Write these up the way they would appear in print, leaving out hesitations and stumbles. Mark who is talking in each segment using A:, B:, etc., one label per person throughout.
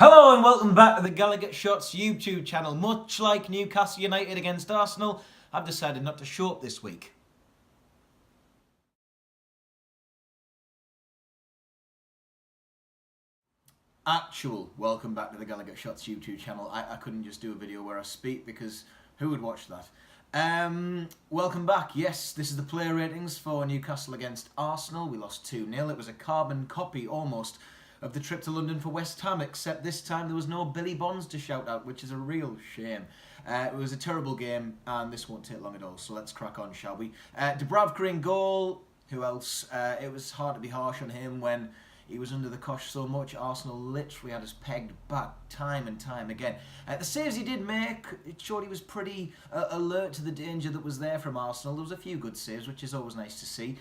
A: Hello and welcome back to the GallowgateShots YouTube channel. Much like Newcastle United against Arsenal, I've decided not to show up this week. Welcome back to the GallowgateShots YouTube channel. I couldn't just do a video where I speak because who would watch that? Welcome back. Yes, this is the player ratings for Newcastle against Arsenal. We lost 2-0. It was a carbon copy almost of the trip to London for West Ham, except this time there was no Billy Bonds to shout out, which is a real shame. It was a terrible game, and this won't take long at all, so let's crack on, shall we? Dubravka in goal. Who else? It was hard to be harsh on him when he was under the cosh so much. Arsenal literally had us pegged back time and time again. The saves he did make, it showed he was pretty alert to the danger that was there from Arsenal. There was a few good saves, which is always nice to see.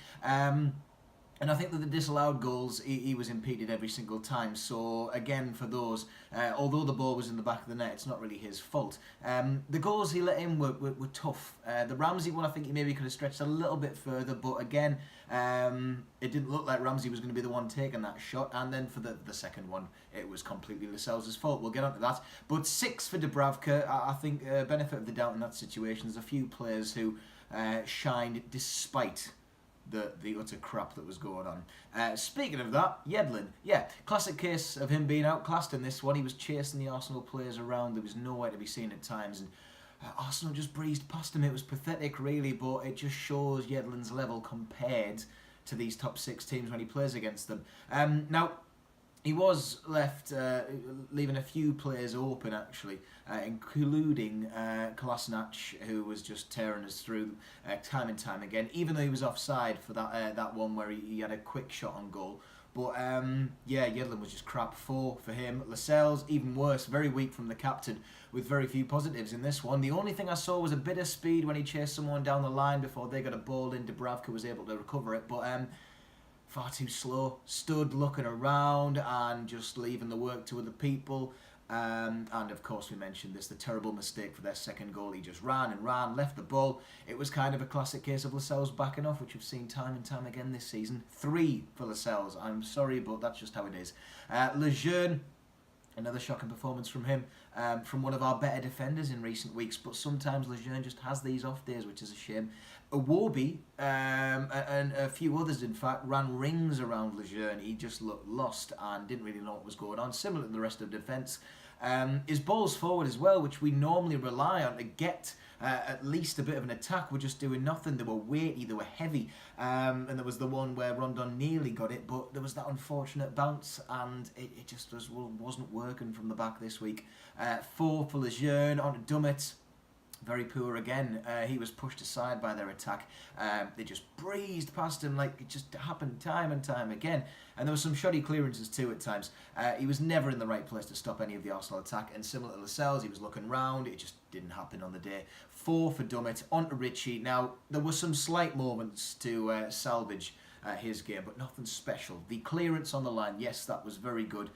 A: And I think that the disallowed goals, he was impeded every single time. So, again, for those, although the ball was in the back of the net, it's not really his fault. The goals he let in were tough. The Ramsey one, I think he maybe could have stretched a little bit further. But, again, it didn't look like Ramsey was going to be the one taking that shot. And then for the second one, it was completely Lascelles' fault. We'll get onto that. But 6 for Dubravka. I think benefit of the doubt in that situation. There's a few players who shined despite the utter crap that was going on. Speaking of that, Yedlin, yeah, classic case of him being outclassed in this one. He was chasing the Arsenal players around. There was nowhere to be seen at times, and Arsenal just breezed past him. It was pathetic, really, but it just shows Yedlin's level compared to these top 6 teams when he plays against them. Now, he was left leaving a few players open, actually, including Kolasinac, who was just tearing us through time and time again, even though he was offside for that one where he had a quick shot on goal. But, yeah, Yedlin was just crap. 4 for him. Lascelles, even worse, very weak from the captain, with very few positives in this one. The only thing I saw was a bit of speed when he chased someone down the line before they got a ball in. Dubravka was able to recover it, but far too slow, stood looking around and just leaving the work to other people. And of course we mentioned this, the terrible mistake for their second goal. He just ran and ran, left the ball. It was kind of a classic case of Lascelles backing off, which we've seen time and time again this season. 3 for Lascelles. I'm sorry, but that's just how it is. Lejeune, another shocking performance from him, from one of our better defenders in recent weeks, but sometimes Lejeune just has these off days, which is a shame. Iwobi and a few others, in fact, ran rings around Lejeune. He just looked lost and didn't really know what was going on, similar to the rest of the defence. His balls forward as well, which we normally rely on to get at least a bit of an attack, were just doing nothing. They were weighty, they were heavy, and there was the one where Rondon nearly got it, but there was that unfortunate bounce, and it just wasn't working from the back this week. 4 for Lejeune. On to Dummett. Very poor again. He was pushed aside by their attack. They just breezed past him like it just happened time and time again. And there were some shoddy clearances too at times. He was never in the right place to stop any of the Arsenal attack. And similar to Lascelles, he was looking round. It just didn't happen on the day. 4 for Dummett. On to Ritchie. Now, there were some slight moments to salvage his game, but nothing special. The clearance on the line, yes, that was very good.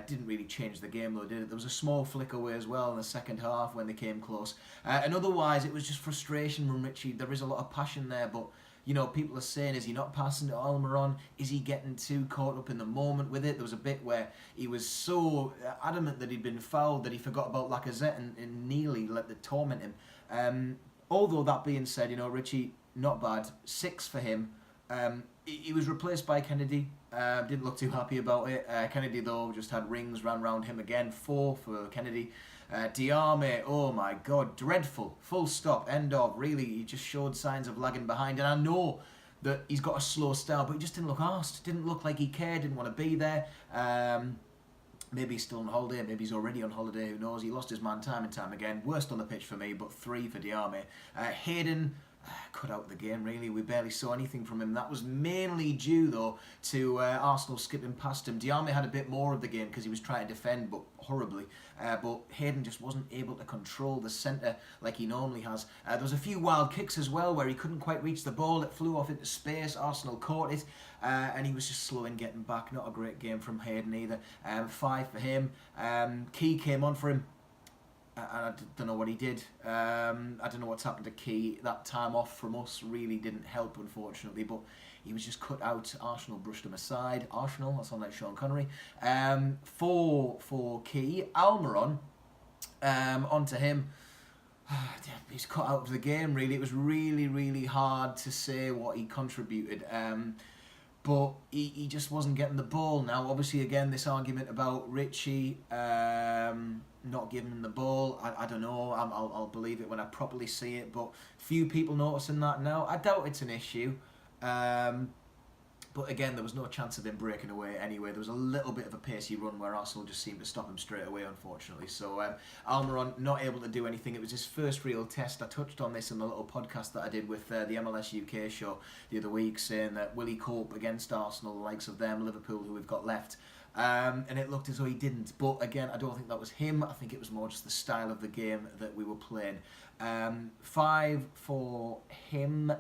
A: Didn't really change the game though, did it? There was a small flick away as well in the second half when they came close. And otherwise, it was just frustration from Ritchie. There is a lot of passion there, but you know, people are saying, is he not passing to Almiron? Is he getting too caught up in the moment with it? There was a bit where he was so adamant that he'd been fouled that he forgot about Lacazette and nearly let it torment him. Although that being said, you know, Ritchie, not bad. 6 for him. He was replaced by Kennedy. Didn't look too happy about it. Kennedy, though, just had rings ran round him again. 4 for Kennedy. Diarme, oh my God, dreadful. Full stop, end of. Really, he just showed signs of lagging behind. And I know that he's got a slow style, but he just didn't look arsed. Didn't look like he cared, didn't want to be there. Maybe he's still on holiday, maybe he's already on holiday, who knows. He lost his man time and time again. Worst on the pitch for me, but 3 for Diarme. Hayden cut out the game, really. We barely saw anything from him. That was mainly due, though, to Arsenal skipping past him. Diarme had a bit more of the game because he was trying to defend, but horribly. But Hayden just wasn't able to control the centre like he normally has. There was a few wild kicks as well where he couldn't quite reach the ball. It flew off into space. Arsenal caught it, and he was just slow in getting back. Not a great game from Hayden either. 5 for him. Key came on for him. I don't know what he did. I don't know what's happened to Key. That time off from us really didn't help, unfortunately. But he was just cut out. Arsenal brushed him aside. Arsenal, I sound like Sean Connery. For Key, Almiron, onto him. He's cut out of the game, really. It was really, really hard to say what he contributed. But he just wasn't getting the ball. Now, obviously, again, this argument about Richie not giving him the ball, I don't know. I'll believe it when I properly see it. But few people noticing that now. I doubt it's an issue. But again, there was no chance of him breaking away anyway. There was a little bit of a pacey run where Arsenal just seemed to stop him straight away, unfortunately. So Almiron not able to do anything. It was his first real test. I touched on this in the little podcast that I did with the MLS UK show the other week, saying that will he cope against Arsenal, the likes of them, Liverpool, who we've got left. And it looked as though he didn't. But again, I don't think that was him. I think it was more just the style of the game that we were playing. 5 for him.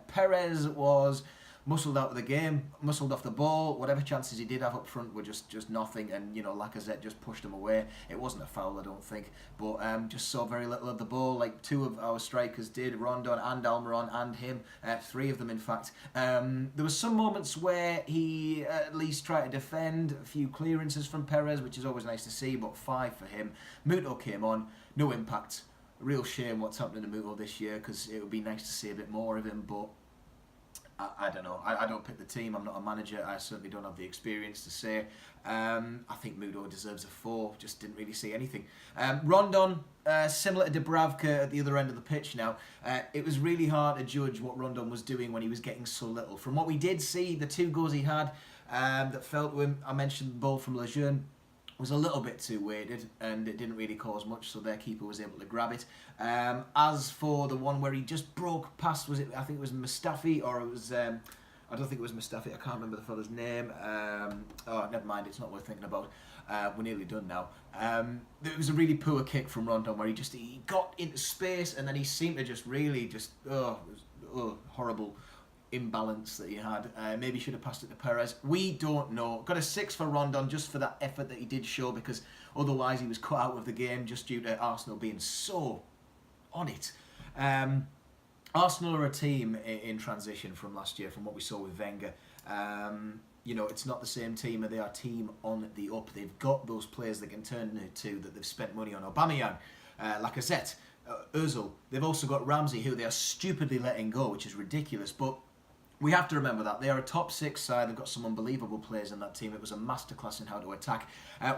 A: Perez was muscled out of the game, muscled off the ball. Whatever chances he did have up front were just nothing, and Lacazette just pushed him away. It wasn't a foul, I don't think, but just saw very little of the ball. Like 2 of our strikers did, Rondon and Almiron and him, 3 of them in fact. There were some moments where he at least tried to defend, a few clearances from Perez, which is always nice to see, but 5 for him. Muto came on, no impact. Real shame what's happening to Muto this year, because it would be nice to see a bit more of him, but I don't know. I don't pick the team. I'm not a manager. I certainly don't have the experience to say. I think Muto deserves a 4. Just didn't really see anything. Rondon, similar to Dubravka at the other end of the pitch now. It was really hard to judge what Rondon was doing when he was getting so little. From what we did see, the 2 goals he had that fell to him, I mentioned the ball from Lejeune, was a little bit too weighted and it didn't really cause much, so their keeper was able to grab it. As for the one where he just broke past, I think it was Mustafi, or it was, I don't think it was Mustafi, I can't remember the fella's name. Oh, never mind, it's not worth thinking about. We're nearly done now. It was a really poor kick from Rondon where he got into space and then he seemed to just really horrible imbalance that he had. Maybe should have passed it to Perez. We don't know. Got a 6 for Rondon just for that effort that he did show, because otherwise he was cut out of the game just due to Arsenal being so on it. Arsenal are a team in transition from last year, from what we saw with Wenger. It's not the same team, they are a team on the up. They've got those players they can turn to that they've spent money on. Aubameyang, Lacazette, Ozil. They've also got Ramsey, who they are stupidly letting go, which is ridiculous. But we have to remember that. They are a top 6 side. They've got some unbelievable players in that team. It was a masterclass in how to attack.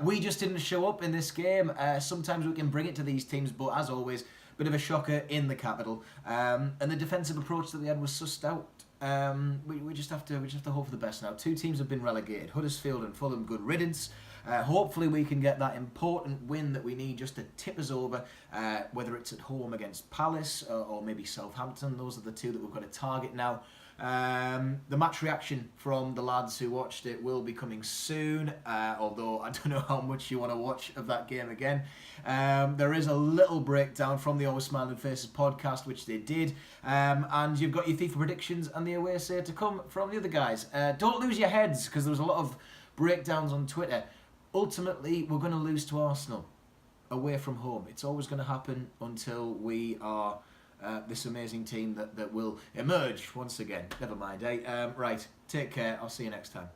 A: We just didn't show up in this game. Sometimes we can bring it to these teams, but as always, bit of a shocker in the capital. And the defensive approach that they had was sussed out. We just have to hope for the best now. 2 teams have been relegated. Huddersfield and Fulham, good riddance. Hopefully we can get that important win that we need just to tip us over, whether it's at home against Palace or maybe Southampton. Those are the 2 that we've got to target now. The match reaction from the lads who watched it will be coming soon, although I don't know how much you want to watch of that game again. There is a little breakdown from the Always Smiling Faces podcast, which they did, and you've got your FIFA predictions and the away say to come from the other guys. Don't lose your heads, because there was a lot of breakdowns on Twitter. Ultimately, we're going to lose to Arsenal away from home. It's always going to happen until we are this amazing team that will emerge once again. Never mind, eh? Right, take care. I'll see you next time.